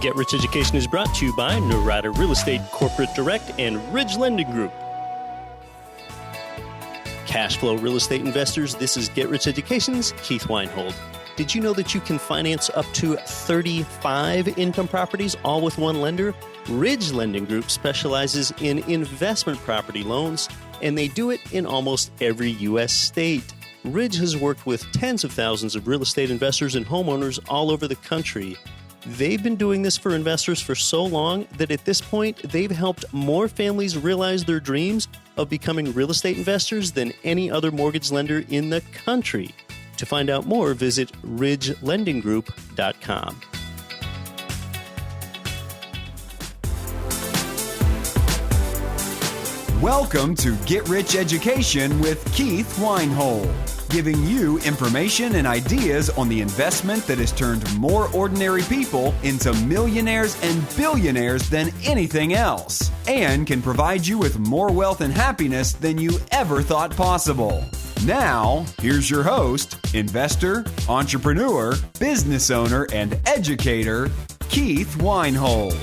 Get Rich Education is brought to you by Norada Real Estate Corporate Direct and Ridge Lending Group. Cash flow real estate investors, this is Get Rich Education's Keith Weinhold. Did you know that you can finance up to 35 income properties all with one lender? Ridge Lending Group specializes in investment property loans, and they do it in almost every U.S. state. Ridge has worked with tens of thousands of real estate investors and homeowners all over the country. They've been doing this for investors for so long that at this point, they've helped more families realize their dreams of becoming real estate investors than any other mortgage lender in the country. To find out more, visit ridgelendinggroup.com. Welcome to Get Rich Education with Keith Weinhold, giving you information and ideas on the investment that has turned more ordinary people into millionaires and billionaires than anything else, and can provide you with more wealth and happiness than you ever thought possible. Now, here's your host, investor, entrepreneur, business owner, and educator, Keith Weinhold.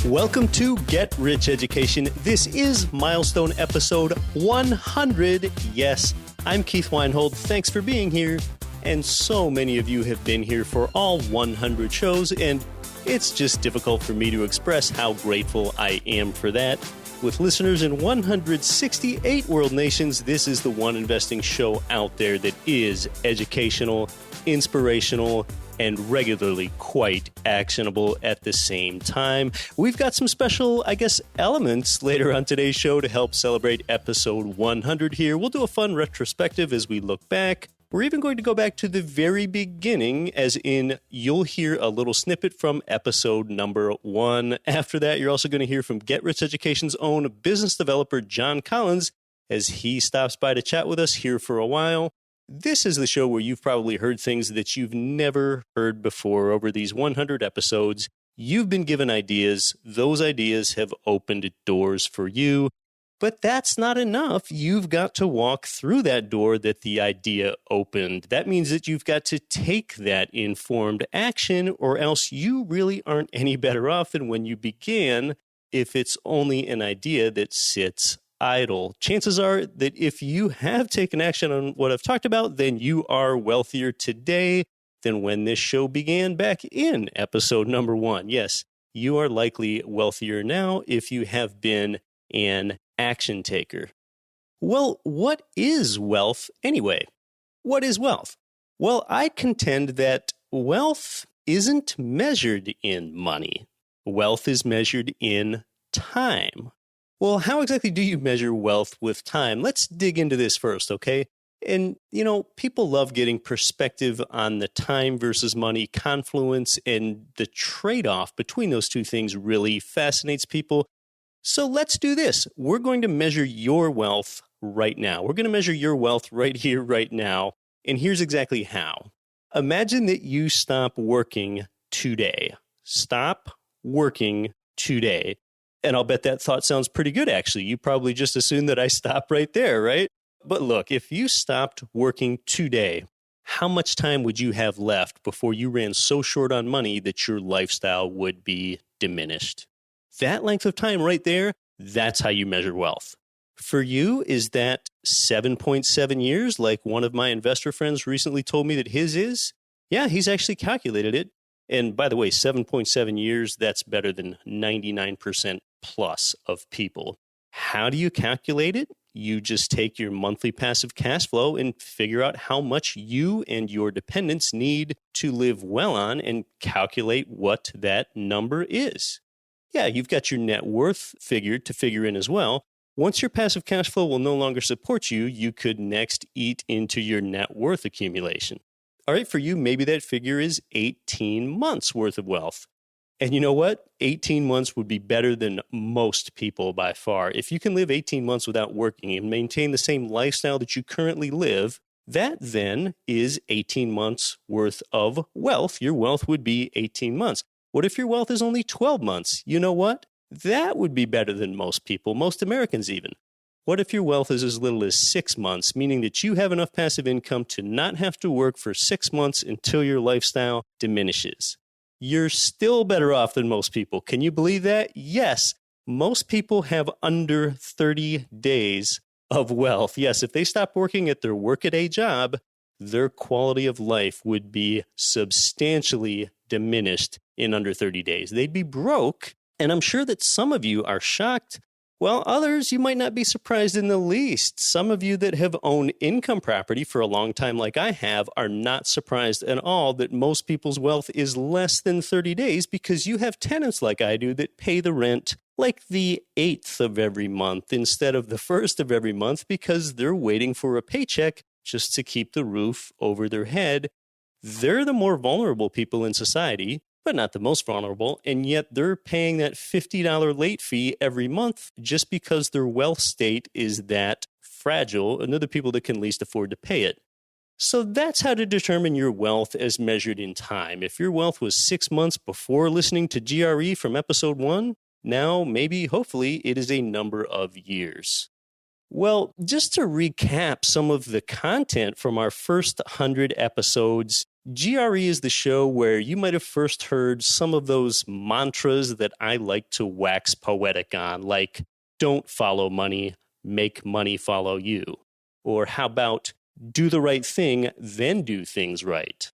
Welcome to Get Rich Education. This is milestone episode 100. Yes, I'm Keith Weinhold. Thanks for being here. And so many of you have been here for all 100 shows, and it's just difficult for me to express how grateful I am for that. With listeners in 168 world nations, this is the one investing show out there that is educational, inspirational, and regularly quite actionable at the same time. We've got some special, elements later on today's show to help celebrate episode 100 here. We'll do a fun retrospective as we look back. We're even going to go back to the very beginning, as in you'll hear a little snippet from episode number 1. After that, you're also going to hear from Get Rich Education's own business developer, John Collins, as he stops by to chat with us here for a while. This is the show where you've probably heard things that you've never heard before. Over these 100 episodes, you've been given ideas. Those ideas have opened doors for you. But that's not enough. You've got to walk through that door that the idea opened. That means that you've got to take that informed action, or else you really aren't any better off than when you began if it's only an idea that sits idle. Chances are that if you have taken action on what I've talked about, then you are wealthier today than when this show began back in episode number 1. Yes, you are likely wealthier now if you have been an action taker. Well, what is wealth anyway? What is wealth? Well, I contend that wealth isn't measured in money. Wealth is measured in time. Well, how exactly do you measure wealth with time? Let's dig into this first, okay? And, people love getting perspective on the time versus money confluence, and the trade-off between those two things really fascinates people. So let's do this. We're going to measure your wealth right now. We're going to measure your wealth right here, right now. And here's exactly how. Imagine that you stop working today. Stop working today. And I'll bet that thought sounds pretty good, actually. You probably just assumed that I stop right there, right? But look, if you stopped working today, how much time would you have left before you ran so short on money that your lifestyle would be diminished? That length of time right there, that's how you measure wealth. For you, is that 7.7 years, like one of my investor friends recently told me that his is? Yeah, he's actually calculated it. And by the way, 7.7 years, that's better than 99% plus of people. How do you calculate it? You just take your monthly passive cash flow and figure out how much you and your dependents need to live well on and calculate what that number is. Yeah, you've got your net worth figured to figure in as well. Once your passive cash flow will no longer support you, you could next eat into your net worth accumulation. All right, for you, maybe that figure is 18 months worth of wealth. And you know what? 18 months would be better than most people by far. If you can live 18 months without working and maintain the same lifestyle that you currently live, that then is 18 months worth of wealth. Your wealth would be 18 months. What if your wealth is only 12 months? You know what? That would be better than most people, most Americans even. What if your wealth is as little as 6 months, meaning that you have enough passive income to not have to work for 6 months until your lifestyle diminishes? You're still better off than most people. Can you believe that? Yes. Most people have under 30 days of wealth. Yes, if they stopped working at their workaday job, their quality of life would be substantially diminished in under 30 days. They'd be broke, and I'm sure that some of you are shocked, while others you might not be surprised in the least. Some of you that have owned income property for a long time like I have are not surprised at all that most people's wealth is less than 30 days because you have tenants like I do that pay the rent like the 8th of every month instead of the 1st of every month because they're waiting for a paycheck just to keep the roof over their head. They're the more vulnerable people in society, but not the most vulnerable, and yet they're paying that $50 late fee every month just because their wealth state is that fragile, and they're the people that can least afford to pay it. So that's how to determine your wealth as measured in time. If your wealth was 6 months before listening to GRE from episode 1, now maybe, hopefully, it is a number of years. Well, just to recap some of the content from our first 100 episodes, GRE is the show where you might have first heard some of those mantras that I like to wax poetic on, like, don't follow money, make money follow you. Or how about, do the right thing, then do things right.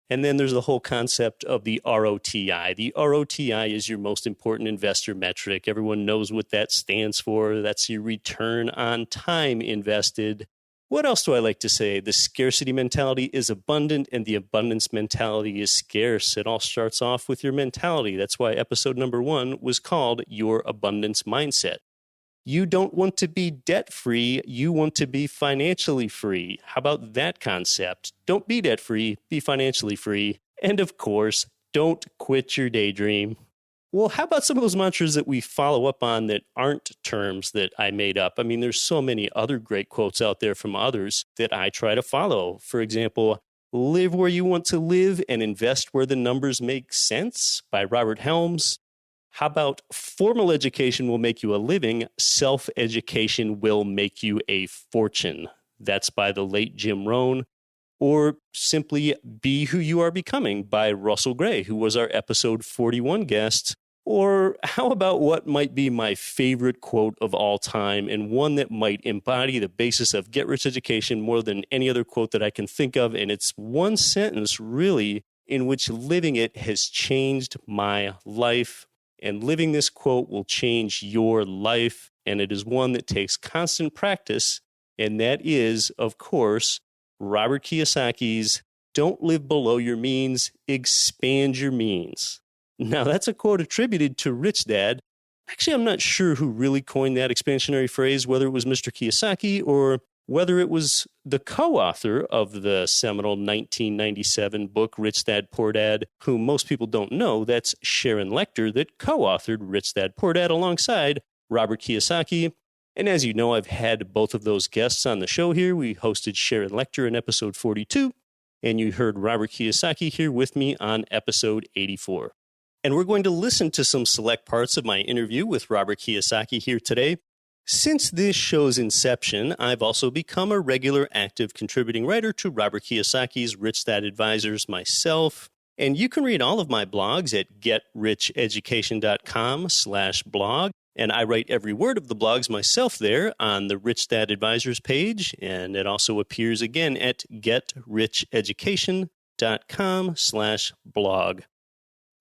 And then there's the whole concept of the ROTI. The ROTI is your most important investor metric. Everyone knows what that stands for. That's your return on time invested. What else do I like to say? The scarcity mentality is abundant and the abundance mentality is scarce. It all starts off with your mentality. That's why episode number 1 was called Your Abundance Mindset. You don't want to be debt-free. You want to be financially free. How about that concept? Don't be debt-free. Be financially free. And of course, don't quit your daydream. Well, how about some of those mantras that we follow up on that aren't terms that I made up? I mean, there's so many other great quotes out there from others that I try to follow. For example, live where you want to live and invest where the numbers make sense by Robert Helms. How about formal education will make you a living, self-education will make you a fortune? That's by the late Jim Rohn. Or simply Be Who You Are Becoming by Russell Gray, who was our episode 41 guest. Or how about what might be my favorite quote of all time and one that might embody the basis of Get Rich Education more than any other quote that I can think of. And it's one sentence really in which living it has changed my life. And living this quote will change your life. And it is one that takes constant practice. And that is, of course, Robert Kiyosaki's "Don't live below your means, expand your means." Now, that's a quote attributed to Rich Dad. Actually, I'm not sure who really coined that expansionary phrase, whether it was Mr. Kiyosaki or whether it was the co-author of the seminal 1997 book, Rich Dad, Poor Dad, who most people don't know. That's Sharon Lechter that co-authored Rich Dad, Poor Dad alongside Robert Kiyosaki. And as you know, I've had both of those guests on the show here. We hosted Sharon Lechter in episode 42, and you heard Robert Kiyosaki here with me on episode 84. And we're going to listen to some select parts of my interview with Robert Kiyosaki here today. Since this show's inception, I've also become a regular active contributing writer to Robert Kiyosaki's Rich Dad Advisors myself. And you can read all of my blogs at getricheducation.com/blog. And I write every word of the blogs myself there on the Rich Dad Advisors page. And it also appears again at getricheducation.com/blog.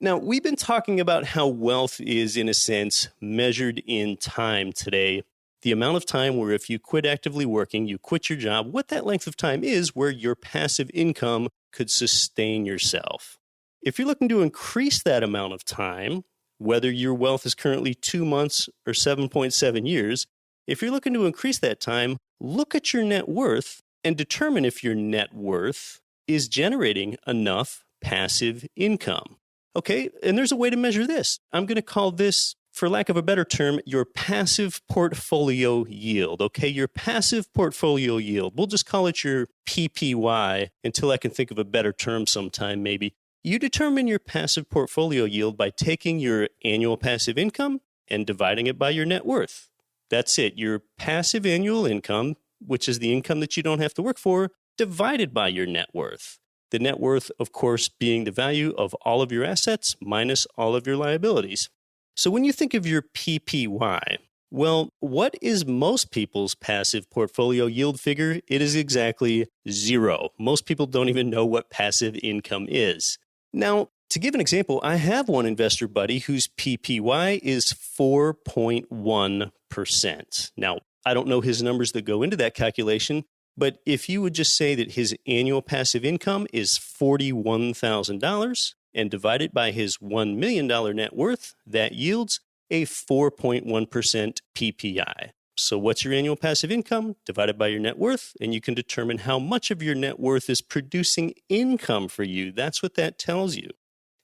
Now, we've been talking about how wealth is, in a sense, measured in time today. The amount of time where if you quit actively working, you quit your job, what that length of time is where your passive income could sustain yourself. If you're looking to increase that amount of time, whether your wealth is currently 2 months or 7.7 years, if you're looking to increase that time, look at your net worth and determine if your net worth is generating enough passive income. Okay, and there's a way to measure this. I'm going to call this, for lack of a better term, your passive portfolio yield. Okay, your passive portfolio yield. We'll just call it your PPY until I can think of a better term sometime maybe. You determine your passive portfolio yield by taking your annual passive income and dividing it by your net worth. That's it. Your passive annual income, which is the income that you don't have to work for, divided by your net worth. The net worth, of course, being the value of all of your assets minus all of your liabilities. So when you think of your PPY, well, what is most people's passive portfolio yield figure? It is exactly 0. Most people don't even know what passive income is. Now, to give an example, I have one investor buddy whose PPY is 4.1%. Now, I don't know his numbers that go into that calculation, but if you would just say that his annual passive income is $41,000 and divide it by his $1 million net worth, that yields a 4.1% PPI. So what's your annual passive income divided by your net worth? And you can determine how much of your net worth is producing income for you. That's what that tells you.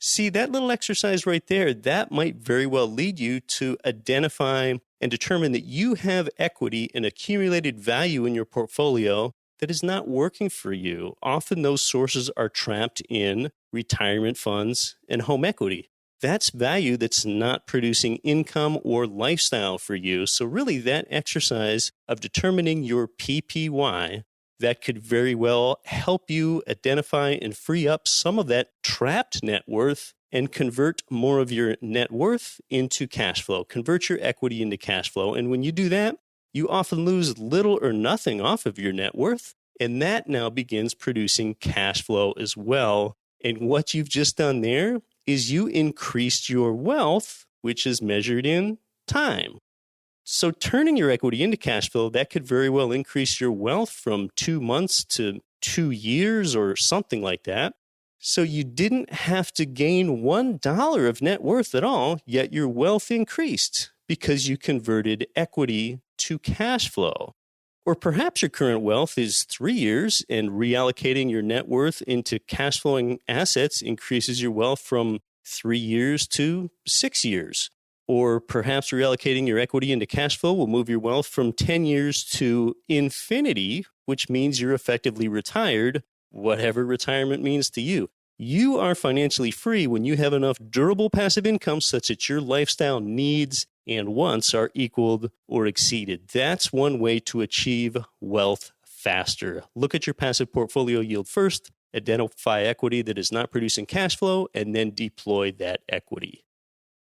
See, that little exercise right there, that might very well lead you to identify and determine that you have equity and accumulated value in your portfolio that is not working for you. Often those sources are trapped in retirement funds and home equity. That's value that's not producing income or lifestyle for you. So really that exercise of determining your PPY, that could very well help you identify and free up some of that trapped net worth and convert more of your net worth into cash flow. Convert your equity into cash flow. And when you do that, you often lose little or nothing off of your net worth. And that now begins producing cash flow as well. And what you've just done there is you increased your wealth, which is measured in time. So turning your equity into cash flow, that could very well increase your wealth from 2 months to 2 years or something like that. So you didn't have to gain $1 of net worth at all, yet your wealth increased because you converted equity to cash flow. Or perhaps your current wealth is 3 years and reallocating your net worth into cash flowing assets increases your wealth from 3 years to 6 years. Or perhaps reallocating your equity into cash flow will move your wealth from 10 years to infinity, which means you're effectively retired, whatever retirement means to you. You are financially free when you have enough durable passive income such that your lifestyle needs and wants are equaled or exceeded. That's one way to achieve wealth faster. Look at your passive portfolio yield first, identify equity that is not producing cash flow, and then deploy that equity.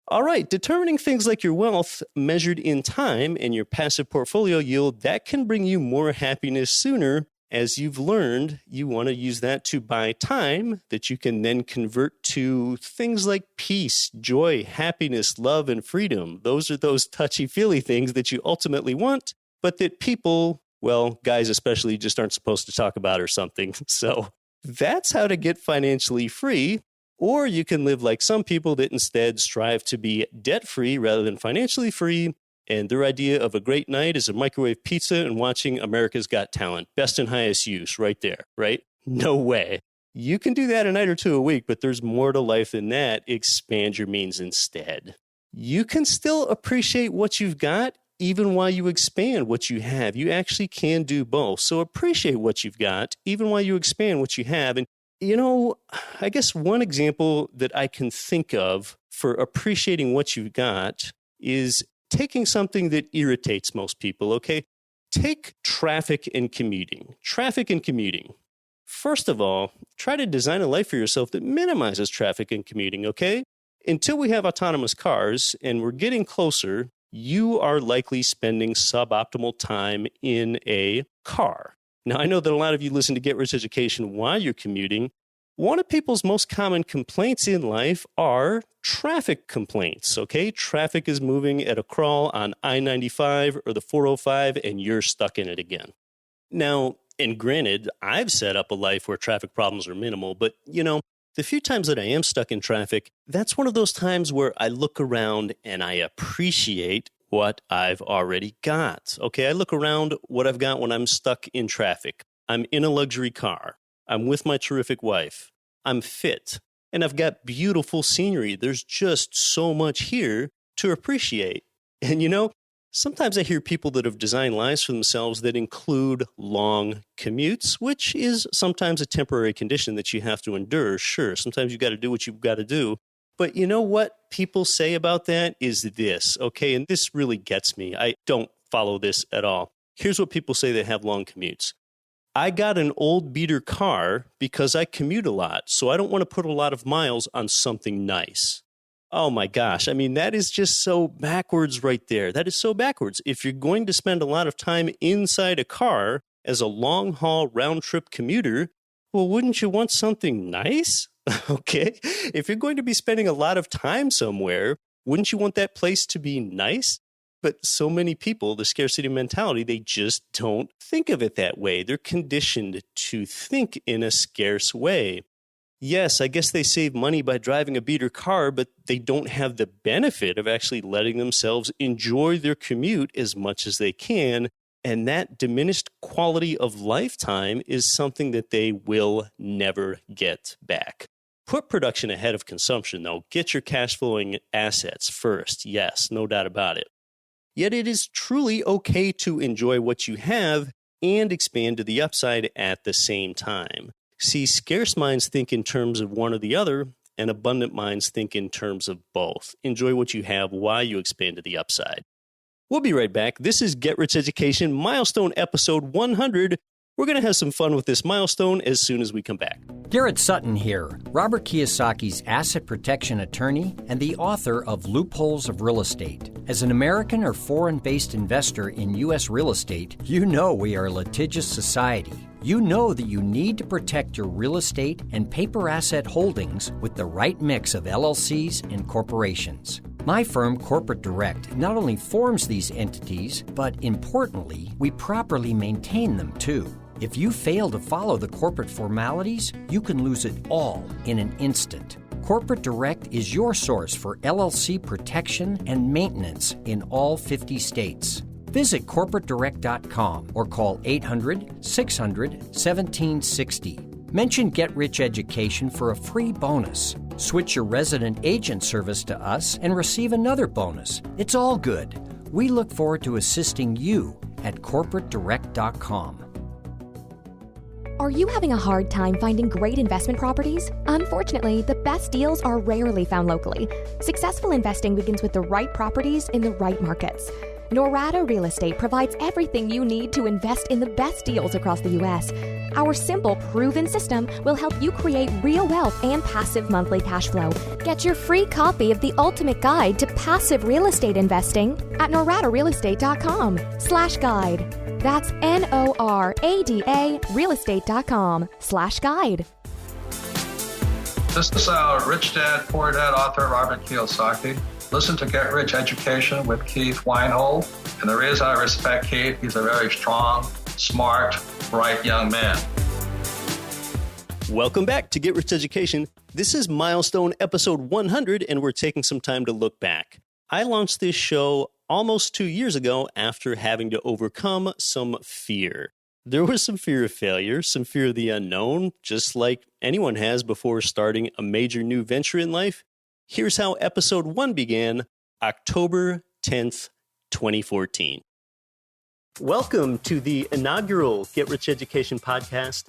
All right, determining things like your wealth measured in time and your passive portfolio yield, that can bring you more happiness sooner. As you've learned, you want to use that to buy time that you can then convert to things like peace, joy, happiness, love, and freedom. Those are those touchy-feely things that you ultimately want, but that people, well, guys especially, just aren't supposed to talk about or something. So that's how to get financially free. Or you can live like some people that instead strive to be debt-free rather than financially free. And their idea of a great night is a microwave pizza and watching America's Got Talent. Best and highest use right there, right? No way. You can do that a night or two a week, but there's more to life than that. Expand your means instead. You can still appreciate what you've got even while you expand what you have. You actually can do both. So appreciate what you've got even while you expand what you have. And you know, I guess one example that I can think of for appreciating what you've got is taking something that irritates most people, okay? Take traffic and commuting. Traffic and commuting. First of all, try to design a life for yourself that minimizes traffic and commuting, okay? Until we have autonomous cars and we're getting closer, you are likely spending suboptimal time in a car. Now, I know that a lot of you listen to Get Rich Education while you're commuting. One of people's most common complaints in life are traffic complaints, okay? Traffic is moving at a crawl on I-95 or the 405, and you're stuck in it again. Now, and granted, I've set up a life where traffic problems are minimal, but, you know, the few times that I am stuck in traffic, that's one of those times where I look around and I appreciate what I've already got. Okay, I look around what I've got when I'm stuck in traffic. I'm in a luxury car. I'm with my terrific wife. I'm fit. And I've got beautiful scenery. There's just so much here to appreciate. And you know, sometimes I hear people that have designed lives for themselves that include long commutes, which is sometimes a temporary condition that you have to endure. Sure, sometimes you've got to do what you've got to do. But you know what people say about that is this, okay? And this really gets me. I don't follow this at all. Here's what people say they have long commutes. I got an old beater car because I commute a lot, so I don't want to put a lot of miles on something nice. Oh my gosh. I mean, that is just so backwards right there. That is so backwards. If you're going to spend a lot of time inside a car as a long haul round trip commuter, well, wouldn't you want something nice? Okay. If you're going to be spending a lot of time somewhere, wouldn't you want that place to be nice? But so many people, the scarcity mentality, they just don't think of it that way. They're conditioned to think in a scarce way. Yes, I guess they save money by driving a beater car, but they don't have the benefit of actually letting themselves enjoy their commute as much as they can. And that diminished quality of lifetime is something that they will never get back. Put production ahead of consumption, though. Get your cash flowing assets first. Yes, no doubt about it. Yet it is truly okay to enjoy what you have and expand to the upside at the same time. See, scarce minds think in terms of one or the other, and abundant minds think in terms of both. Enjoy what you have while you expand to the upside. We'll be right back. This is Get Rich Education, milestone episode 100. We're going to have some fun with this milestone as soon as we come back. Garrett Sutton here, Robert Kiyosaki's asset protection attorney and the author of Loopholes of Real Estate. As an American or foreign-based investor in U.S. real estate, you know we are a litigious society. You know that you need to protect your real estate and paper asset holdings with the right mix of LLCs and corporations. My firm, Corporate Direct, not only forms these entities, but importantly, we properly maintain them too. If you fail to follow the corporate formalities, you can lose it all in an instant. Corporate Direct is your source for LLC protection and maintenance in all 50 states. Visit corporatedirect.com or call 800-600-1760. Mention Get Rich Education for a free bonus. Switch your resident agent service to us and receive another bonus. It's all good. We look forward to assisting you at corporatedirect.com. Are you having a hard time finding great investment properties? Unfortunately, the best deals are rarely found locally. Successful investing begins with the right properties in the right markets. Norada Real Estate provides everything you need to invest in the best deals across the U.S. Our simple, proven system will help you create real wealth and passive monthly cash flow. Get your free copy of the ultimate guide to passive real estate investing at noradarealestate.com/guide. That's NORADA realestate.com/guide. This is our Rich Dad, Poor Dad author, Robert Kiyosaki. Listen to Get Rich Education with Keith Weinhold. And the reason I respect Keith, he's a very strong, smart, bright young man. Welcome back to Get Rich Education. This is milestone episode 100, and we're taking some time to look back. I launched this show almost 2 years ago after having to overcome some fear. There was some fear of failure, some fear of the unknown, just like anyone has before starting a major new venture in life. Here's how episode 1 began, October 10th, 2014. Welcome to the inaugural Get Rich Education podcast.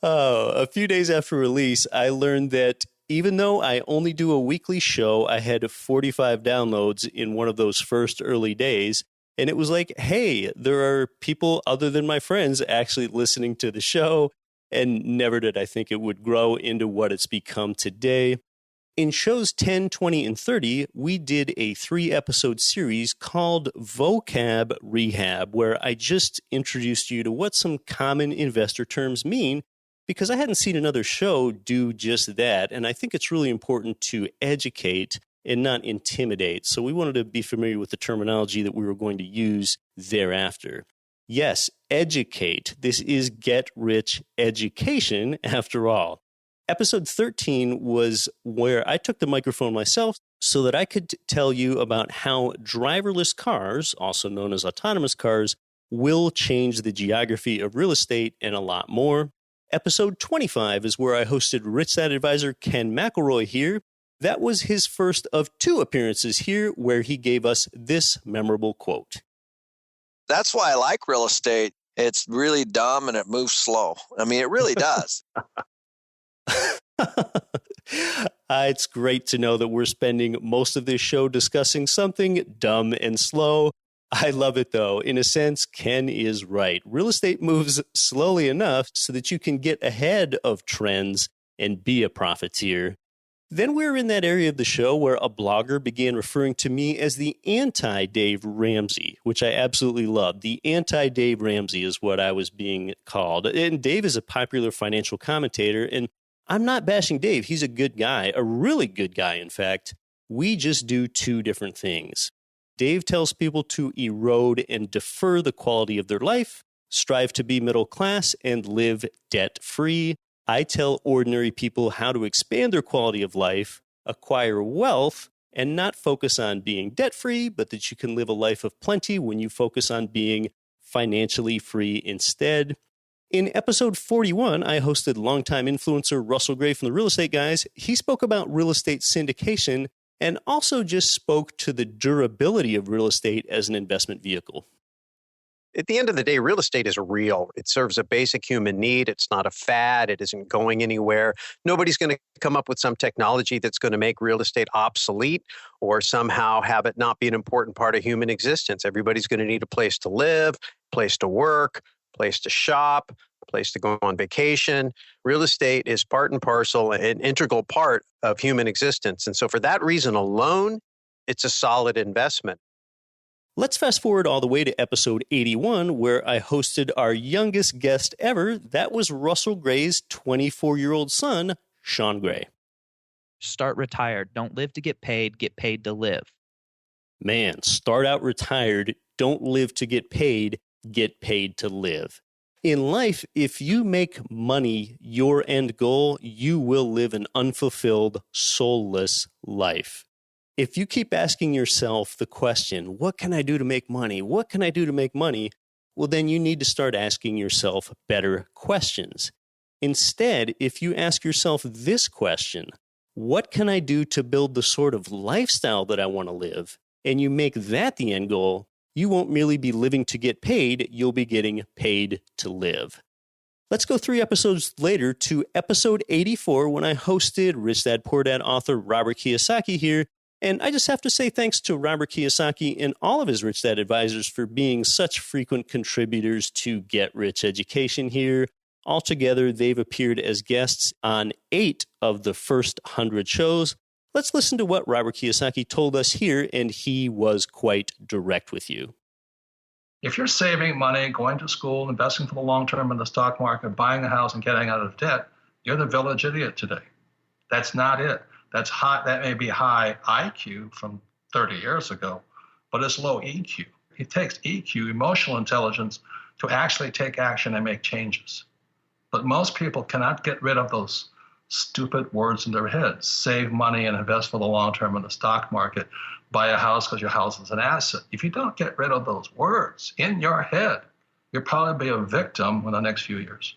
A few days after release, I learned that even though I only do a weekly show, I had 45 downloads in one of those first early days. And it was like, hey, there are people other than my friends actually listening to the show. And never did I think it would grow into what it's become today. In shows 10, 20, and 30, we did a 3-episode series called Vocab Rehab, where I just introduced you to what some common investor terms mean, because I hadn't seen another show do just that. And I think it's really important to educate and not intimidate. So we wanted to be familiar with the terminology that we were going to use thereafter. Yes, educate. This is Get Rich Education, after all. Episode 13 was where I took the microphone myself so that I could tell you about how driverless cars, also known as autonomous cars, will change the geography of real estate and a lot more. Episode 25 is where I hosted Rich Dad Advisor Ken McElroy here. That was his first of 2 appearances here where he gave us this memorable quote. That's why I like real estate. It's really dumb and it moves slow. I mean, it really does. It's great to know that we're spending most of this show discussing something dumb and slow. I love it, though. In a sense, Ken is right. Real estate moves slowly enough so that you can get ahead of trends and be a profiteer. Then we're in that area of the show where a blogger began referring to me as the anti-Dave Ramsey, which I absolutely love. The anti-Dave Ramsey is what I was being called. And Dave is a popular financial commentator, and I'm not bashing Dave. He's a good guy, a really good guy, in fact. We just do two different things. Dave tells people to erode and defer the quality of their life, strive to be middle class, and live debt-free. I tell ordinary people how to expand their quality of life, acquire wealth, and not focus on being debt-free, but that you can live a life of plenty when you focus on being financially free instead. In episode 41, I hosted longtime influencer Russell Gray from the Real Estate Guys. He spoke about real estate syndication and also just spoke to the durability of real estate as an investment vehicle. At the end of the day, real estate is real. It serves a basic human need. It's not a fad. It isn't going anywhere. Nobody's going to come up with some technology that's going to make real estate obsolete or somehow have it not be an important part of human existence. Everybody's going to need a place to live, place to work, place to shop, place to go on vacation. Real estate is part and parcel, an integral part of human existence. And so for that reason alone, it's a solid investment. Let's fast forward all the way to episode 81, where I hosted our youngest guest ever. That was Russell Gray's 24-year-old son, Sean Gray. Start retired. Don't live to get paid to live. Man, start out retired. Don't live to get paid to live. In life, if you make money your end goal, you will live an unfulfilled, soulless life. If you keep asking yourself the question, what can I do to make money? What can I do to make money? Well, then you need to start asking yourself better questions. Instead, if you ask yourself this question, what can I do to build the sort of lifestyle that I want to live? And you make that the end goal, you won't merely be living to get paid, you'll be getting paid to live. Let's go 3 episodes later to episode 84 when I hosted Rich Dad Poor Dad author Robert Kiyosaki here. And I just have to say thanks to Robert Kiyosaki and all of his Rich Dad advisors for being such frequent contributors to Get Rich Education here. Altogether, they've appeared as guests on 8 of the first 100 shows. Let's listen to what Robert Kiyosaki told us here, and he was quite direct with you. If you're saving money, going to school, investing for the long term in the stock market, buying a house and getting out of debt, you're the village idiot today. That's not it. That's high. That may be high IQ from 30 years ago, but it's low EQ. It takes EQ, emotional intelligence, to actually take action and make changes. But most people cannot get rid of those stupid words in their heads. Save money and invest for the long term in the stock market. Buy a house because your house is an asset. If you don't get rid of those words in your head, you'll probably be a victim in the next few years.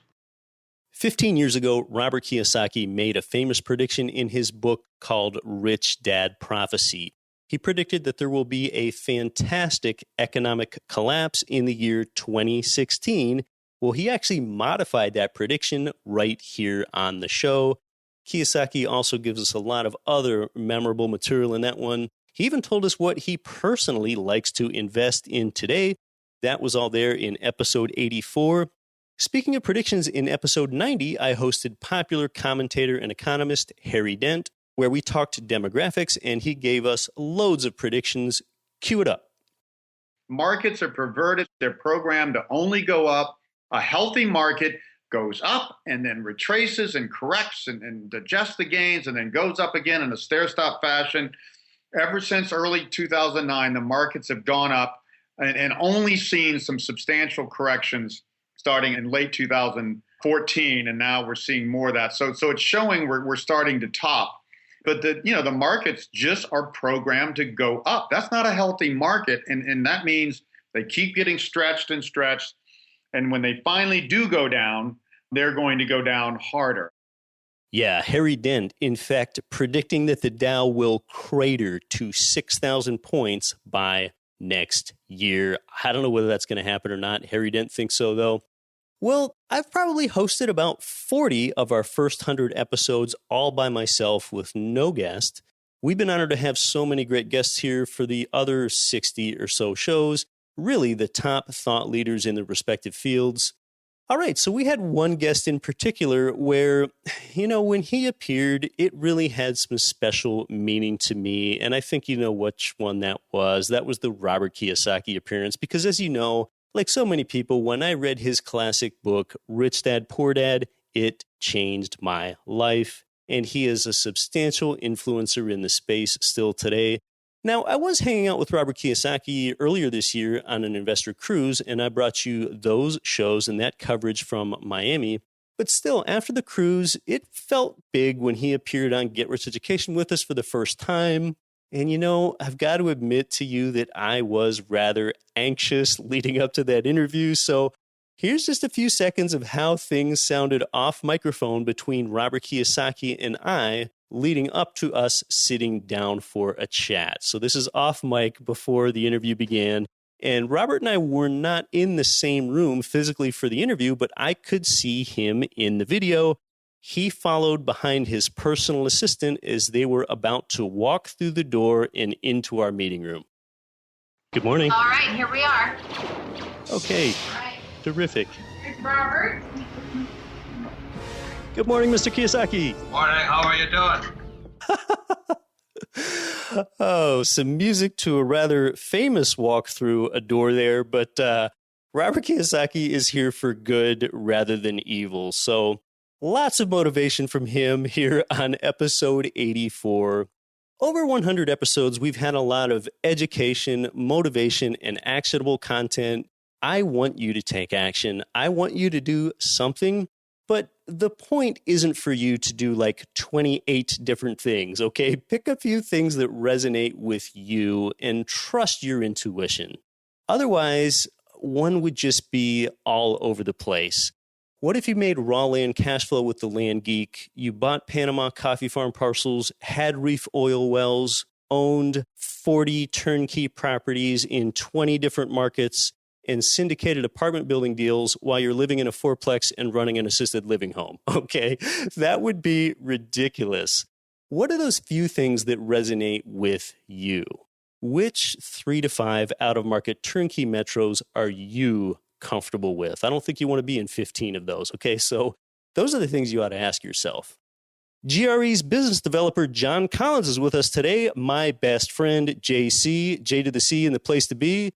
15 years ago, Robert Kiyosaki made a famous prediction in his book called Rich Dad Prophecy. He predicted that there will be a fantastic economic collapse in the year 2016. Well, he actually modified that prediction right here on the show. Kiyosaki also gives us a lot of other memorable material in that one. He even told us what he personally likes to invest in today. That was all there in episode 84. Speaking of predictions, in episode 90, I hosted popular commentator and economist Harry Dent, where we talked demographics, and he gave us loads of predictions. Cue it up. Markets are perverted. They're programmed to only go up. A healthy market goes up and then retraces and corrects and digests the gains and then goes up again in a stair-step fashion. Ever since early 2009, the markets have gone up and only seen some substantial corrections starting in late 2014, and now we're seeing more of that. So it's showing we're starting to top. But the markets just are programmed to go up. That's not a healthy market, and that means they keep getting stretched and stretched. And when they finally do go down, they're going to go down harder. Yeah, Harry Dent, in fact, predicting that the Dow will crater to 6,000 points by next year. I don't know whether that's going to happen or not. Harry Dent thinks so, though. Well, I've probably hosted about 40 of our first 100 episodes all by myself with no guest. We've been honored to have so many great guests here for the other 60 or so shows, really the top thought leaders in their respective fields. All right, so we had one guest in particular where, when he appeared, it really had some special meaning to me, and I think you know which one that was. That was the Robert Kiyosaki appearance, because as you know, like so many people, when I read his classic book, Rich Dad, Poor Dad, it changed my life, and he is a substantial influencer in the space still today. Now, I was hanging out with Robert Kiyosaki earlier this year on an investor cruise, and I brought you those shows and that coverage from Miami. But still, after the cruise, it felt big when he appeared on Get Rich Education with us for the first time. And I've got to admit to you that I was rather anxious leading up to that interview. So here's just a few seconds of how things sounded off microphone between Robert Kiyosaki and I, leading up to us sitting down for a chat. So this is off mic before the interview began. And Robert and I were not in the same room physically for the interview, but I could see him in the video. He followed behind his personal assistant as they were about to walk through the door and into our meeting room. Good morning. All right, here we are. Okay. All right. Terrific. Here's Robert. Good morning, Mr. Kiyosaki. Morning, how are you doing? Oh, some music to a rather famous walk through a door there, but Robert Kiyosaki is here for good rather than evil. So lots of motivation from him here on episode 84. Over 100 episodes, we've had a lot of education, motivation, and actionable content. I want you to take action. I want you to do something. But the point isn't for you to do like 28 different things, okay? Pick a few things that resonate with you and trust your intuition. Otherwise, one would just be all over the place. What if you made raw land cash flow with the Land Geek? You bought Panama coffee farm parcels, had reef oil wells, owned 40 turnkey properties in 20 different markets, and syndicated apartment building deals while you're living in a fourplex and running an assisted living home. Okay, that would be ridiculous. What are those few things that resonate with you? Which 3 to 5 out-of-market turnkey metros are you comfortable with? I don't think you want to be in 15 of those, okay? So those are the things you ought to ask yourself. GRE's business developer John Collins is with us today. My best friend, JC, J to the C and the place to be.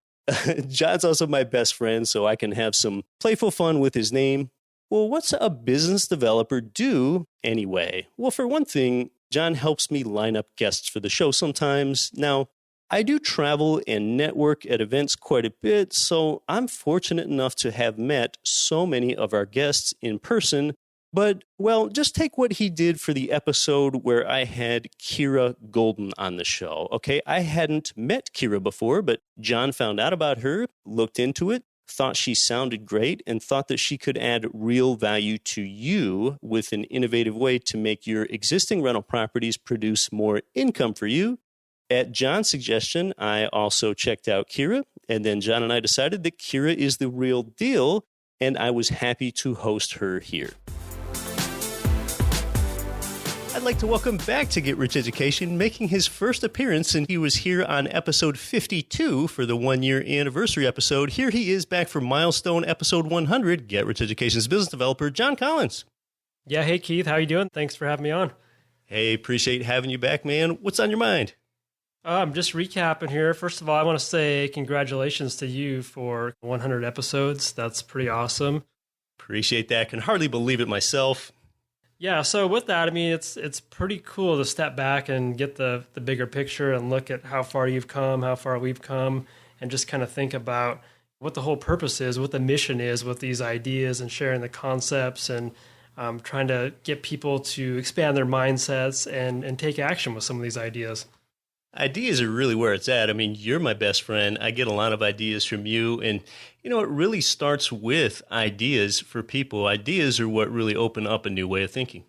John's also my best friend, so I can have some playful fun with his name. Well, what's a business developer do anyway? Well, for one thing, John helps me line up guests for the show sometimes. Now, I do travel and network at events quite a bit, so I'm fortunate enough to have met so many of our guests in person. But, well, just take what he did for the episode where I had Kira Golden on the show, okay? I hadn't met Kira before, but John found out about her, looked into it, thought she sounded great, and thought that she could add real value to you with an innovative way to make your existing rental properties produce more income for you. At John's suggestion, I also checked out Kira, and then John and I decided that Kira is the real deal, and I was happy to host her here. I'd like to welcome back to Get Rich Education, making his first appearance, and he was here on episode 52 for the one-year anniversary episode. Here he is back for milestone episode 100, Get Rich Education's business developer, John Collins. Yeah, hey Keith, how you doing? Thanks for having me on. Hey, appreciate having you back, man. What's on your mind? I'm just recapping here. First of all, I want to say congratulations to you for 100 episodes. That's pretty awesome. Appreciate that. Can hardly believe it myself. Yeah, so with that, I mean, it's pretty cool to step back and get the bigger picture and look at how far you've come, how far we've come, and just kind of think about what the whole purpose is, what the mission is with these ideas and sharing the concepts and trying to get people to expand their mindsets and take action with some of these ideas. Ideas are really where it's at. I mean, you're my best friend. I get a lot of ideas from you. And, it really starts with ideas for people. Ideas are what really open up a new way of thinking.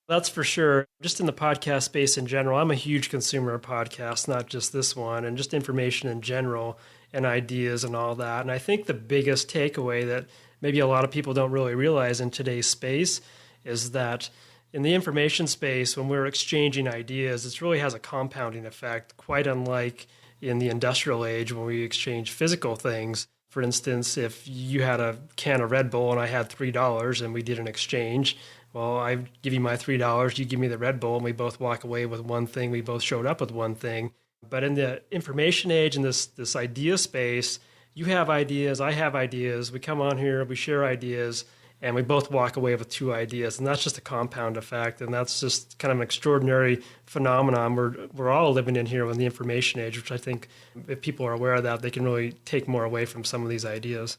That's for sure. Just in the podcast space in general, I'm a huge consumer of podcasts, not just this one, and just information in general and ideas and all that. And I think the biggest takeaway that maybe a lot of people don't really realize in today's space is that in the information space, when we're exchanging ideas, it really has a compounding effect, quite unlike in the industrial age when we exchange physical things. For instance, if you had a can of Red Bull and I had $3 and we did an exchange, well, I give you my $3, you give me the Red Bull, and we both walk away with one thing. We both showed up with one thing. But in the information age and this idea space, you have ideas, I have ideas. We come on here, we share ideas, and we both walk away with two ideas. And that's just a compound effect. And that's just kind of an extraordinary phenomenon we're all living in here in the information age, which I think if people are aware of that, they can really take more away from some of these ideas.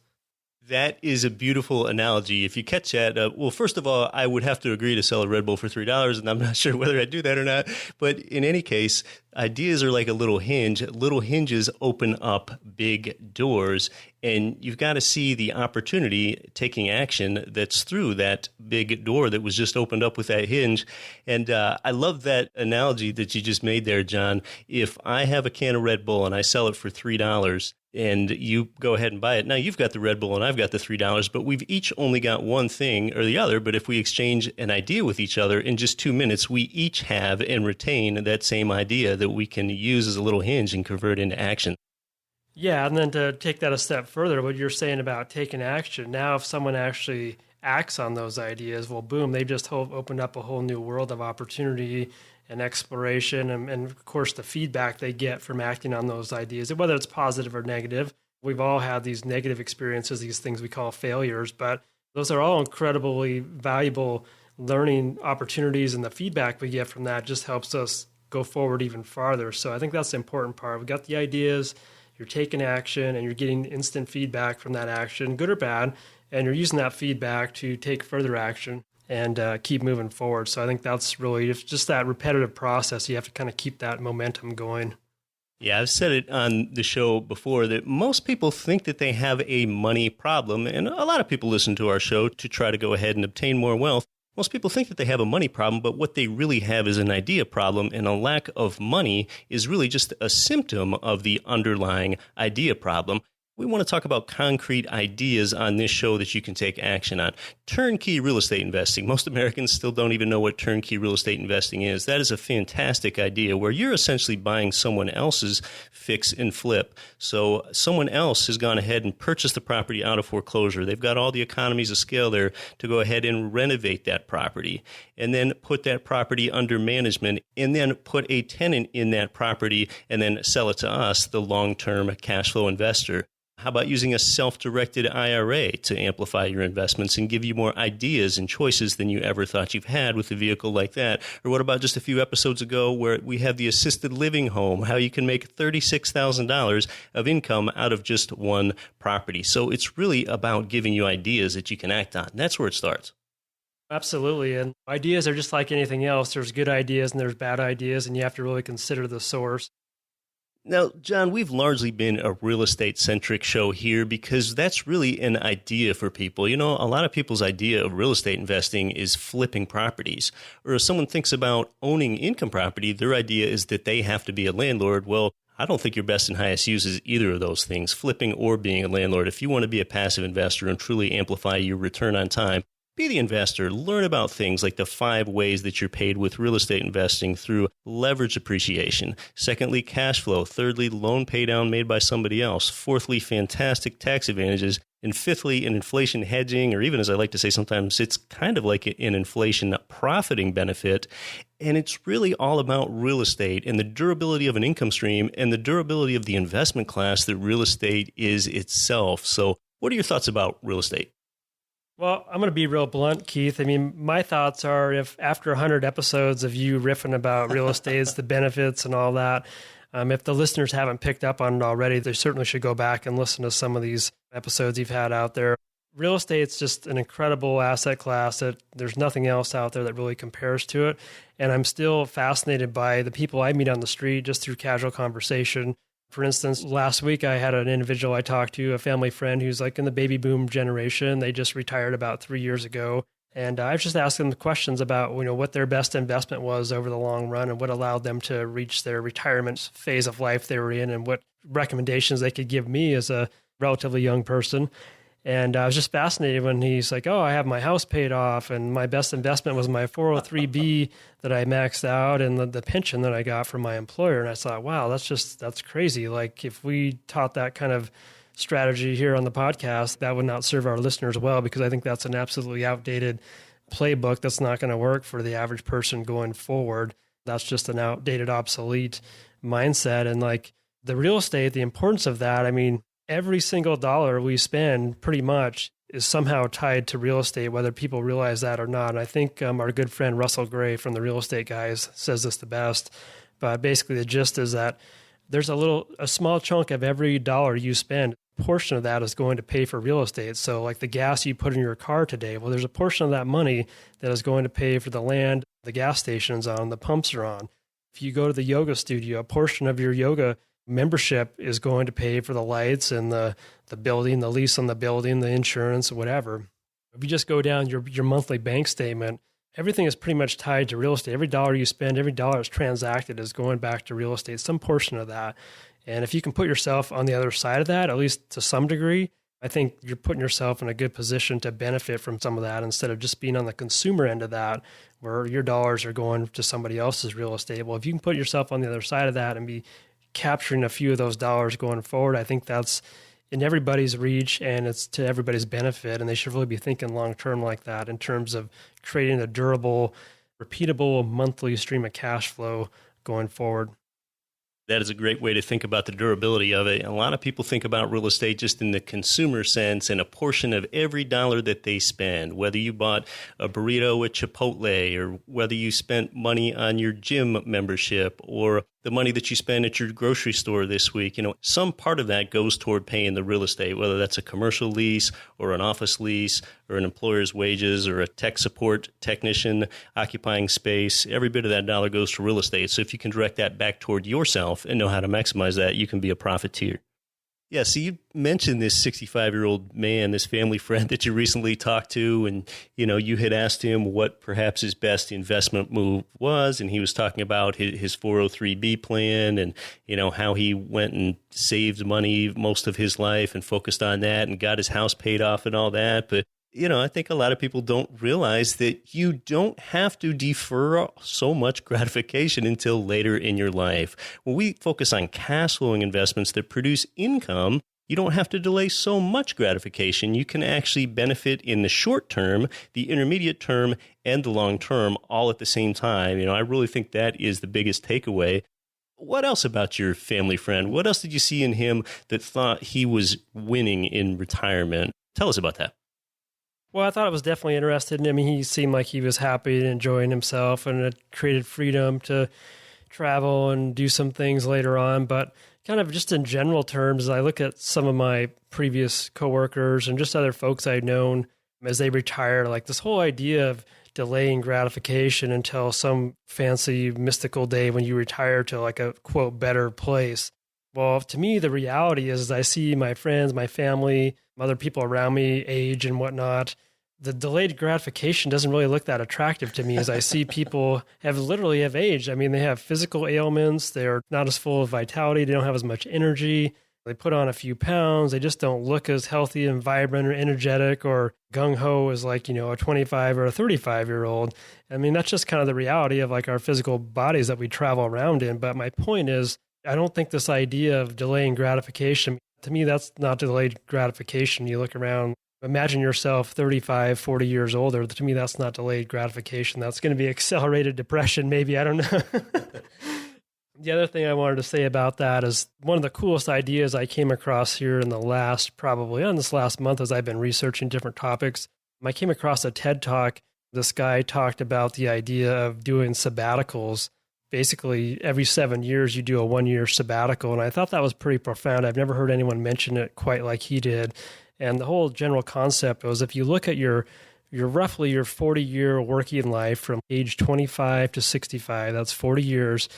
That is a beautiful analogy. If you catch that, well, first of all, I would have to agree to sell a Red Bull for $3, and I'm not sure whether I'd do that or not. But in any case, ideas are like a little hinge. Little hinges open up big doors, and you've got to see the opportunity taking action that's through that big door that was just opened up with that hinge. And I love that analogy that you just made there, John. If I have a can of Red Bull and I sell it for $3, and you go ahead and buy it. Now you've got the Red Bull and I've got the $3, but we've each only got one thing or the other. But if we exchange an idea with each other in just 2 minutes, we each have and retain that same idea that we can use as a little hinge and convert into action. Yeah, and then to take that a step further, what you're saying about taking action, now if someone actually acts on those ideas, well, boom, they've just opened up a whole new world of opportunity and exploration, and of course the feedback they get from acting on those ideas, whether it's positive or negative. We've all had these negative experiences, these things we call failures, but those are all incredibly valuable learning opportunities, and the feedback we get from that just helps us go forward even farther. So I think that's the important part. We've got the ideas, you're taking action, and you're getting instant feedback from that action, good or bad, and you're using that feedback to take further action and keep moving forward. So I think that's really just that repetitive process. You have to kind of keep that momentum going. Yeah, I've said it on the show before that most people think that they have a money problem, and a lot of people listen to our show to try to go ahead and obtain more wealth. Most people think that they have a money problem, but what they really have is an idea problem, and a lack of money is really just a symptom of the underlying idea problem. We want to talk about concrete ideas on this show that you can take action on. Turnkey real estate investing. Most Americans still don't even know what turnkey real estate investing is. That is a fantastic idea where you're essentially buying someone else's fix and flip. So someone else has gone ahead and purchased the property out of foreclosure. They've got all the economies of scale there to go ahead and renovate that property and then put that property under management and then put a tenant in that property and then sell it to us, the long-term cash flow investor. How about using a self-directed IRA to amplify your investments and give you more ideas and choices than you ever thought you've had with a vehicle like that? Or what about just a few episodes ago where we have the assisted living home, how you can make $36,000 of income out of just one property. So it's really about giving you ideas that you can act on. That's where it starts. Absolutely. And ideas are just like anything else. There's good ideas and there's bad ideas, and you have to really consider the source. Now, John, we've largely been a real estate-centric show here because that's really an idea for people. You know, a lot of people's idea of real estate investing is flipping properties. Or if someone thinks about owning income property, their idea is that they have to be a landlord. Well, I don't think your best and highest use is either of those things, flipping or being a landlord. If you want to be a passive investor and truly amplify your return on time, be the investor. Learn about things like the 5 ways that you're paid with real estate investing through leverage appreciation. Secondly, cash flow. Thirdly, loan pay down made by somebody else. Fourthly, fantastic tax advantages. And fifthly, an inflation hedging, or even as I like to say sometimes, it's kind of like an inflation profiting benefit. And it's really all about real estate and the durability of an income stream and the durability of the investment class that real estate is itself. So what are your thoughts about real estate? Well, I'm going to be real blunt, Keith. I mean, my thoughts are if after 100 episodes of you riffing about real estate, the benefits and all that, if the listeners haven't picked up on it already, they certainly should go back and listen to some of these episodes you've had out there. Real estate's just an incredible asset class that there's nothing else out there that really compares to it. And I'm still fascinated by the people I meet on the street just through casual conversation. For instance, last week I had an individual I talked to, a family friend who's like in the baby boom generation. They just retired about 3 years ago. And I was just asking them questions about, what their best investment was over the long run and what allowed them to reach their retirement phase of life they were in and what recommendations they could give me as a relatively young person. And I was just fascinated when he's like, oh, I have my house paid off and my best investment was my 403B that I maxed out and the pension that I got from my employer. And I thought, wow, that's crazy. Like if we taught that kind of strategy here on the podcast, that would not serve our listeners well, because I think that's an absolutely outdated playbook that's not going to work for the average person going forward. That's just an outdated, obsolete mindset. And like the real estate, the importance of that, I mean, every single dollar we spend pretty much is somehow tied to real estate, whether people realize that or not. And I think our good friend Russell Gray from the Real Estate Guys says this the best. But basically the gist is that there's a small chunk of every dollar you spend, a portion of that is going to pay for real estate. So like the gas you put in your car today, well, there's a portion of that money that is going to pay for the land the gas station's on, the pumps are on. If you go to the yoga studio, a portion of your yoga membership is going to pay for the lights and the building, the lease on the building, the insurance, whatever. If you just go down your monthly bank statement, everything is pretty much tied to real estate. Every dollar you spend, every dollar that's transacted is going back to real estate, some portion of that. And if you can put yourself on the other side of that, at least to some degree, I think you're putting yourself in a good position to benefit from some of that instead of just being on the consumer end of that, where your dollars are going to somebody else's real estate. Well, if you can put yourself on the other side of that and be capturing a few of those dollars going forward, I think that's in everybody's reach and it's to everybody's benefit. And they should really be thinking long-term like that in terms of creating a durable, repeatable monthly stream of cash flow going forward. That is a great way to think about the durability of it. A lot of people think about real estate just in the consumer sense and a portion of every dollar that they spend, whether you bought a burrito at Chipotle or whether you spent money on your gym membership or the money that you spend at your grocery store this week. You know, some part of that goes toward paying the real estate, whether that's a commercial lease or an office lease or an employer's wages or a tech support technician occupying space. Every bit of that dollar goes to real estate. So if you can direct that back toward yourself and know how to maximize that, you can be a profiteer. Yeah, so you mentioned this 65-year-old man, this family friend that you recently talked to, and you had asked him what perhaps his best investment move was, and he was talking about his 403B plan and how he went and saved money most of his life and focused on that and got his house paid off and all that. But I think a lot of people don't realize that you don't have to defer so much gratification until later in your life. When we focus on cash flowing investments that produce income, you don't have to delay so much gratification. You can actually benefit in the short term, the intermediate term, and the long term all at the same time. I really think that is the biggest takeaway. What else about your family friend? What else did you see in him that thought he was winning in retirement? Tell us about that. Well, I thought it was definitely interesting. I mean, he seemed like he was happy and enjoying himself, and it created freedom to travel and do some things later on. But kind of just in general terms, I look at some of my previous coworkers and just other folks I've known as they retire, like this whole idea of delaying gratification until some fancy mystical day when you retire to like a, quote, better place. Well, to me, the reality is I see my friends, my family, other people around me age and whatnot. The delayed gratification doesn't really look that attractive to me as I see people literally have aged. I mean, they have physical ailments. They're not as full of vitality. They don't have as much energy. They put on a few pounds. They just don't look as healthy and vibrant or energetic or gung-ho as like, a 25 or a 35-year-old. I mean, that's just kind of the reality of like our physical bodies that we travel around in. But my point is, I don't think this idea of delaying gratification, to me, that's not delayed gratification. You look around, imagine yourself 35, 40 years older. To me, that's not delayed gratification. That's going to be accelerated depression, maybe. I don't know. The other thing I wanted to say about that is one of the coolest ideas I came across here in this last month as I've been researching different topics. I came across a TED Talk. This guy talked about the idea of doing sabbaticals. Basically, every 7 years, you do a 1-year sabbatical. And I thought that was pretty profound. I've never heard anyone mention it quite like he did. And the whole general concept was if you look at your roughly your 40-year working life from age 25 to 65, that's 40 years.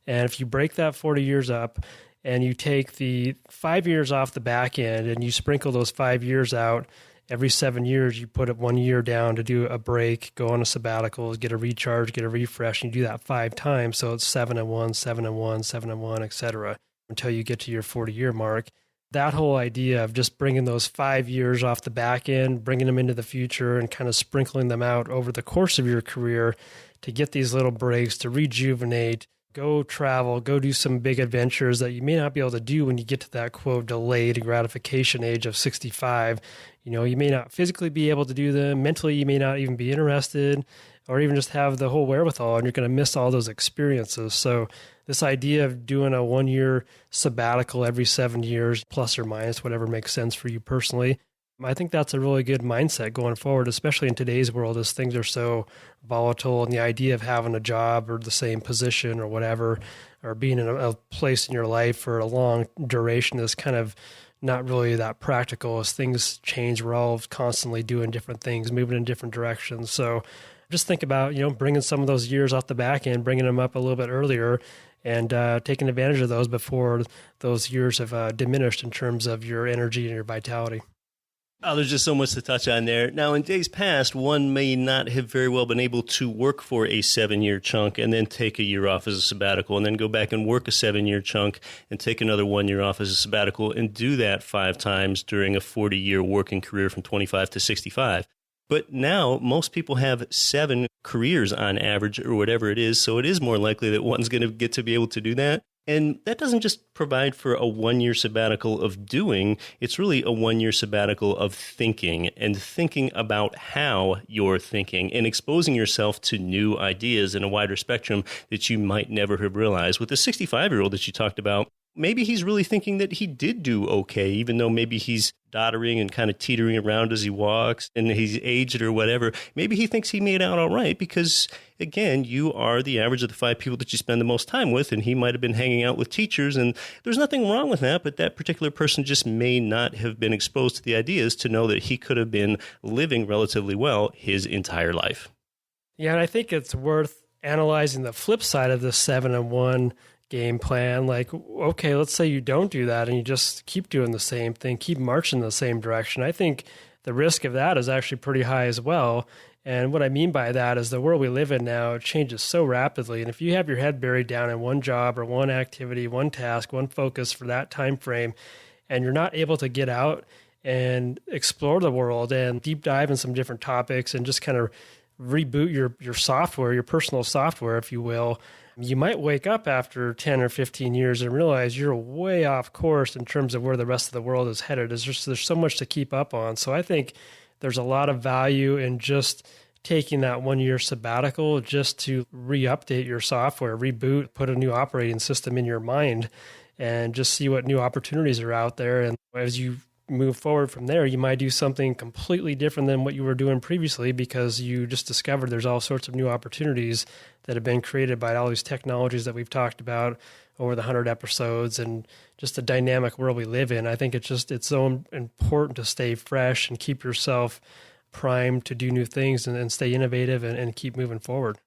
And if you break that 40 years up and you take the 5 years off the back end and you sprinkle those 5 years out, every 7 years, you put it 1 year down to do a break, go on a sabbatical, get a recharge, get a refresh, and you do that 5 times. So it's 7 and 1, 7 and 1, 7 and 1, et cetera, until you get to your 40-year mark. that whole idea of just bringing those 5 years off the back end, bringing them into the future and kind of sprinkling them out over the course of your career to get these little breaks, to rejuvenate, go travel, go do some big adventures that you may not be able to do when you get to that, quote, delayed gratification age of 65. You may not physically be able to do them. Mentally, you may not even be interested or even just have the whole wherewithal, and you're going to miss all those experiences. So this idea of doing a 1-year sabbatical every 7 years, plus or minus, whatever makes sense for you personally, I think that's a really good mindset going forward, especially in today's world as things are so volatile, and the idea of having a job or the same position or whatever, or being in a place in your life for a long duration is kind of not really that practical. As things change, we're all constantly doing different things, moving in different directions. So just think about, bringing some of those years off the back end, bringing them up a little bit earlier, and taking advantage of those before those years have diminished in terms of your energy and your vitality. Oh, there's just so much to touch on there. Now, in days past, one may not have very well been able to work for a 7-year chunk and then take a year off as a sabbatical and then go back and work a 7-year chunk and take another 1 year off as a sabbatical and do that 5 times during a 40-year working career from 25 to 65. But now most people have 7 careers on average or whatever it is, so it is more likely that one's going to get to be able to do that. And that doesn't just provide for a 1-year sabbatical of doing, it's really a 1-year sabbatical of thinking and thinking about how you're thinking and exposing yourself to new ideas in a wider spectrum that you might never have realized. With the 65-year-old that you talked about, maybe he's really thinking that he did do okay, even though maybe he's doddering and kind of teetering around as he walks and he's aged or whatever. Maybe he thinks he made out all right because, again, you are the average of the 5 people that you spend the most time with, and he might have been hanging out with teachers, and there's nothing wrong with that, but that particular person just may not have been exposed to the ideas to know that he could have been living relatively well his entire life. Yeah, and I think it's worth analyzing the flip side of the 7-1 game plan. Like, okay, let's say you don't do that and you just keep doing the same thing, keep marching in the same direction. I think the risk of that is actually pretty high as well. And what I mean by that is the world we live in now changes so rapidly. And if you have your head buried down in one job or one activity, one task, one focus for that time frame, and you're not able to get out and explore the world and deep dive in some different topics and just kind of reboot your software, your personal software, if you will, you might wake up after 10 or 15 years and realize you're way off course in terms of where the rest of the world is headed. There's so much to keep up on. So I think there's a lot of value in just taking that 1-year sabbatical just to re-update your software, reboot, put a new operating system in your mind, and just see what new opportunities are out there. And as you move forward from there, you might do something completely different than what you were doing previously because you just discovered there's all sorts of new opportunities that have been created by all these technologies that we've talked about over the 100 episodes and just the dynamic world we live in. I think it's so important to stay fresh and keep yourself primed to do new things and stay innovative and keep moving forward.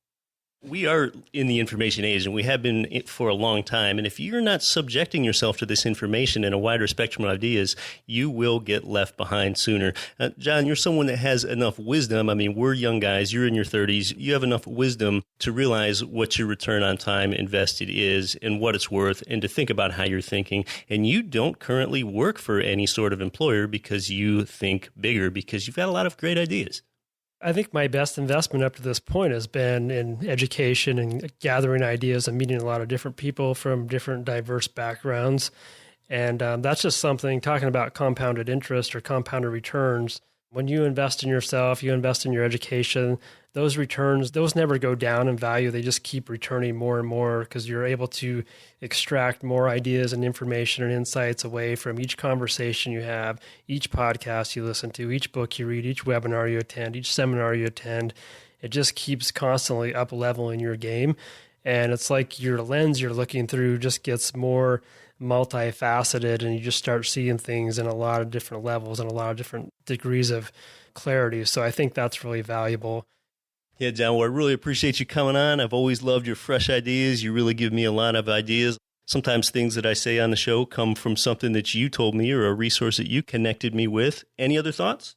We are in the information age, and we have been for a long time. And if you're not subjecting yourself to this information and a wider spectrum of ideas, you will get left behind sooner. John, you're someone that has enough wisdom. I mean, we're young guys. You're in your 30s. You have enough wisdom to realize what your return on time invested is and what it's worth, and to think about how you're thinking. And you don't currently work for any sort of employer because you think bigger, because you've got a lot of great ideas. I think my best investment up to this point has been in education and gathering ideas and meeting a lot of different people from different diverse backgrounds. And that's just something, talking about compounded interest or compounded returns. When you invest in yourself, you invest in your education, those returns, those never go down in value. They just keep returning more and more because you're able to extract more ideas and information and insights away from each conversation you have, each podcast you listen to, each book you read, each webinar you attend, each seminar you attend. It just keeps constantly up-leveling your game. And it's like your lens you're looking through just gets more multifaceted, and you just start seeing things in a lot of different levels and a lot of different degrees of clarity. So I think that's really valuable. Yeah, John, well, I really appreciate you coming on. I've always loved your fresh ideas. You really give me a lot of ideas. Sometimes things that I say on the show come from something that you told me or a resource that you connected me with. Any other thoughts?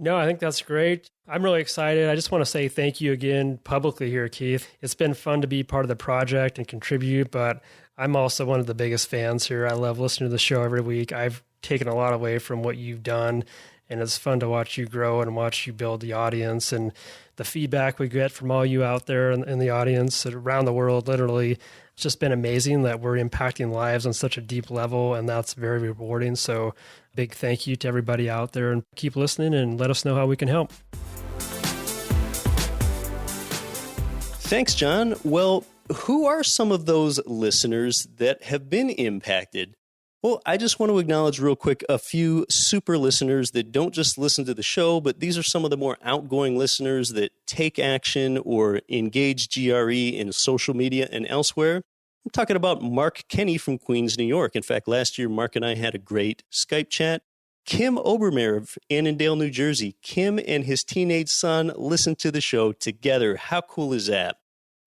No, I think that's great. I'm really excited. I just want to say thank you again publicly here, Keith. It's been fun to be part of the project and contribute, but I'm also one of the biggest fans here. I love listening to the show every week. I've taken a lot away from what you've done, and it's fun to watch you grow and watch you build the audience and the feedback we get from all you out there in the audience around the world, literally. It's just been amazing that we're impacting lives on such a deep level, and that's very rewarding. So big thank you to everybody out there, and keep listening and let us know how we can help. Thanks, John. Well, who are some of those listeners that have been impacted? Well, I just want to acknowledge real quick a few super listeners that don't just listen to the show, but these are some of the more outgoing listeners that take action or engage GRE in social media and elsewhere. I'm talking about Mark Kenny from Queens, New York. In fact, last year, Mark and I had a great Skype chat. Kim Obermeyer of Annandale, New Jersey. Kim and his teenage son listen to the show together. How cool is that?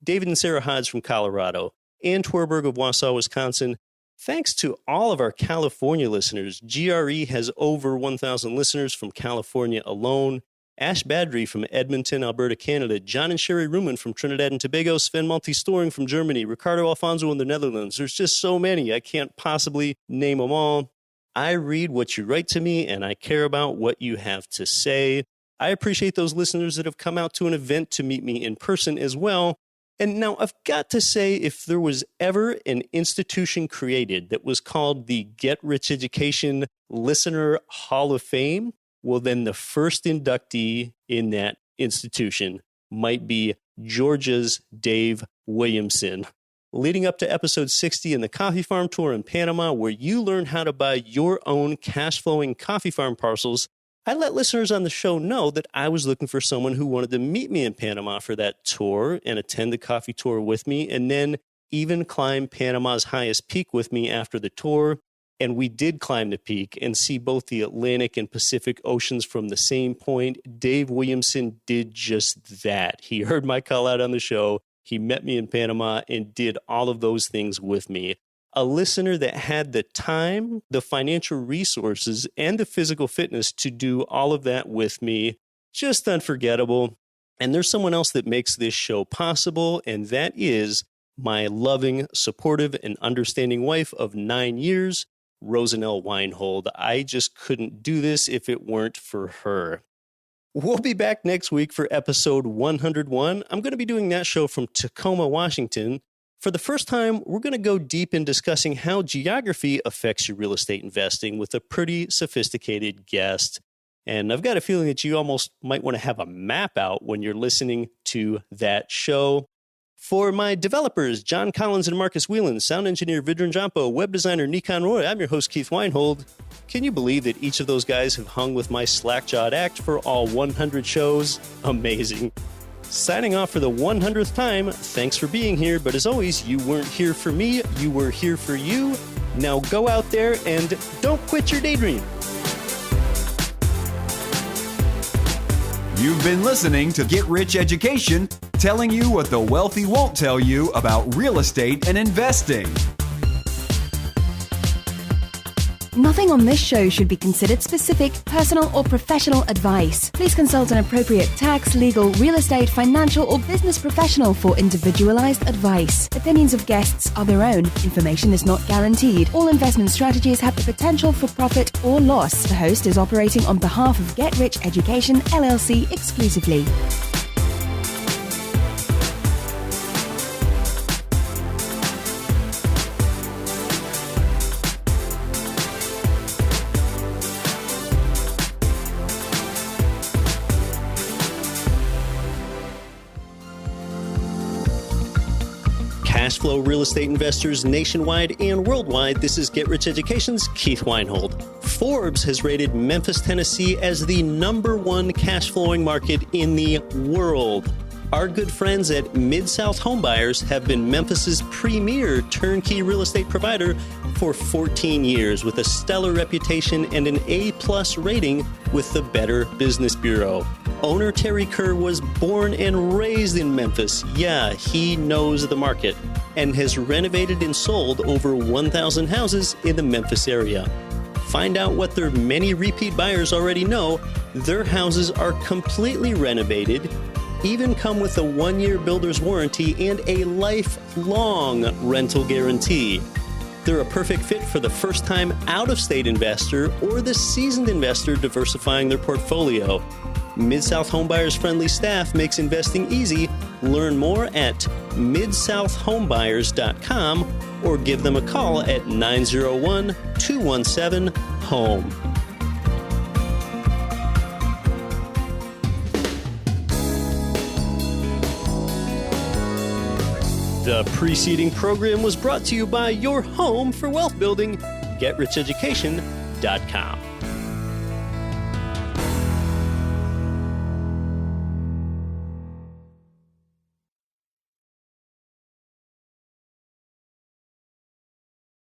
David and Sarah Hodge from Colorado. Ann Twerberg of Wausau, Wisconsin. Thanks to all of our California listeners. GRE has over 1,000 listeners from California alone. Ash Badri from Edmonton, Alberta, Canada. John and Sherry Ruman from Trinidad and Tobago. Sven Multi-Storing from Germany. Ricardo Alfonso in the Netherlands. There's just so many. I can't possibly name them all. I read what you write to me, and I care about what you have to say. I appreciate those listeners that have come out to an event to meet me in person as well. And now I've got to say, if there was ever an institution created that was called the Get Rich Education Listener Hall of Fame, well, then the first inductee in that institution might be Georgia's Dave Williamson. Leading up to episode 60 in the Coffee Farm Tour in Panama, where you learn how to buy your own cash-flowing coffee farm parcels, I let listeners on the show know that I was looking for someone who wanted to meet me in Panama for that tour and attend the coffee tour with me, and then even climb Panama's highest peak with me after the tour. And we did climb the peak and see both the Atlantic and Pacific Oceans from the same point. Dave Williamson did just that. He heard my call out on the show. He met me in Panama and did all of those things with me. A listener that had the time, the financial resources, and the physical fitness to do all of that with me. Just unforgettable. And there's someone else that makes this show possible, and that is my loving, supportive, and understanding wife of 9 years, Rosanelle Weinhold. I just couldn't do this if it weren't for her. We'll be back next week for episode 101. I'm going to be doing that show from Tacoma, Washington. For the first time, we're going to go deep in discussing how geography affects your real estate investing with a pretty sophisticated guest. And I've got a feeling that you almost might want to have a map out when you're listening to that show. For my developers, John Collins and Marcus Whelan, sound engineer Vidran Jampo, web designer Nikon Roy, I'm your host Keith Weinhold. Can you believe that each of those guys have hung with my slack-jawed act for all 100 shows? Amazing. Signing off for the 100th time, thanks for being here, but as always, you weren't here for me, you were here for you. Now go out there and don't quit your daydream. You've been listening to Get Rich Education, telling you what the wealthy won't tell you about real estate and investing. Nothing on this show should be considered specific, personal, or professional advice. Please consult an appropriate tax, legal, real estate, financial, or business professional for individualized advice. Opinions of guests are their own. Information is not guaranteed. All investment strategies have the potential for profit or loss. The host is operating on behalf of Get Rich Education, LLC exclusively. Cashflow real estate investors nationwide and worldwide, this is Get Rich Education's Keith Weinhold. Forbes has rated Memphis, Tennessee as the #1 cash flowing market in the world. Our good friends at Mid-South Homebuyers have been Memphis's premier turnkey real estate provider for 14 years with a stellar reputation and an A+ rating with the Better Business Bureau. Owner Terry Kerr was born and raised in Memphis. Yeah, he knows the market and has renovated and sold over 1,000 houses in the Memphis area. Find out what their many repeat buyers already know Their houses are completely renovated, even come with a 1-year builder's warranty and a lifelong rental guarantee. They're a perfect fit for the first-time out-of-state investor or the seasoned investor diversifying their portfolio. Mid-South Homebuyers' friendly staff makes investing easy. Learn more at midsouthhomebuyers.com or give them a call at 901-217-HOME. The preceding program was brought to you by your home for wealth building, GetRichEducation.com.